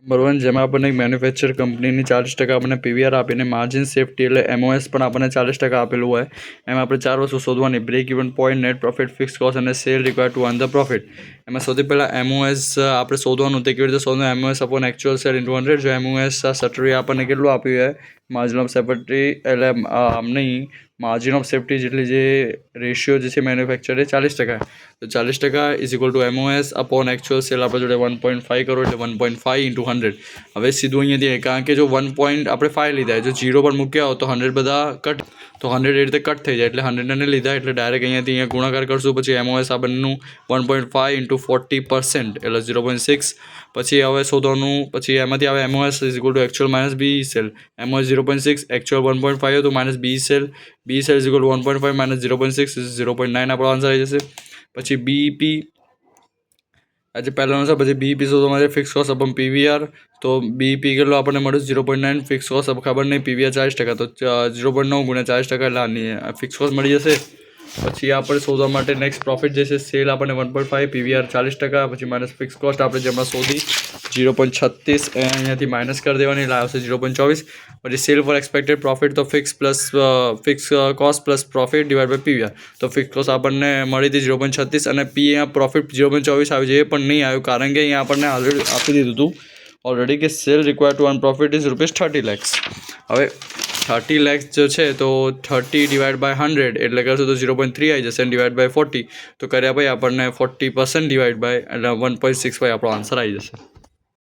Number 1 જેમાં આપણને એક મેન્યુફેક્ચર કંપનીની 40% આપણને પીવીઆર આપીને માર્જિન સેફ્ટી એટલે એમઓએસ પણ આપણને 40% આપેલું હોય. એમાં આપણે 4 વસ્તુ શોધવાની: break even point, net profit, fix cost અને sale required to earn the profit. એમાં સૌથી પહેલાં એમઓએસ આપણે શોધવાનું. તે કેવી રીતે શોધવાનું? MOS upon actual cell into 100. જો એમઓએસ સટરી આપણને કેટલું આપ્યું છે, માર્જિન ઓફ સેફ્ટી એટલે નહીં, માર્જિન ઓફ સેફ્ટી જેટલી જે રેશિયો જે છે મેન્યુફેક્ચર એ 40%. તો 40% is equal two MOS upon actual cell. આપણે જોડે 1.5 કરોડ એટલે 1.5 ઇન્ટુ 100. હવે સીધું અહીંયાથી, કારણ કે જો 1.5 લીધા, જો 0 પર મૂક્યા હો તો 100 બધા કટ, તો 100 એ રીતે કટ થઈ જાય. એટલે 100 લીધા એટલે ડાયરેક્ટ અહીંયા ગુણાકાર કરશું. પછી એમઓએસ આ બંનેનું 1.5 ઇન્ટુ 40% એટલે 0.6. પછી હવે શોધવાનું, પછી એમાંથી આવે MOS is equal to actual minus B sale. MOS 0.6, actual 1.5 હતું, minus B sale. B sale is equal to 1.5 minus 0.6 0.9 આપણો આન્સર આવી જશે. પછી બીઈપી આજે પહેલાંનો છે. પછી બીઈપી શોધવા માટે ફિક્સ કોસ્ટ અપન પીવીઆર. તો બીઈપી કેટલો આપણને મળ્યું? 0.9. ફિક્સ કોસ્ટ ખબર નહીં, પીવીઆર 40%, તો 0.9 ગુણ્યા 40% એટલે આની ફિક્સ કોસ્ટ મળી જશે. પછી આપણે શોધવા માટે નેક્સ્ટ પ્રોફિટ જે છે, સેલ આપણને 1.5, પીવીઆર 40%, પછી માઇનસ ફિક્સ કોસ્ટ આપણે જેમાં શોધી 0.36 અહીંયાથી માઇનસ કરી દેવાની એટલે આવશે 0.24. પછી સેલ ફોર એક્સપેક્ટેડ પ્રોફિટ, તો fix cost plus profit divide by PVR. તો ફિક્સ કોસ્ટ આપણને મળી હતી 0.36 અને પી અહીંયા પ્રોફિટ 0.24 આવ્યું છે. એ પણ નહીં આવ્યું કારણ કે અહીંયા આપણને આપી દીધું હતું ઓલરેડી કે cell required to earn profit is ₹30 lakhs. હવે 30 lakhs જો છે તો 30 ડિવાઇડ બાય 100 એટલે કરશું તો 0.3 આવી જશે, અને ડિવાઇડ બાય 40 તો કર્યા ભાઈ આપણને 40% ડિવાઇડ બાય એટલે 1.65 આપણો આન્સર આવી જશે.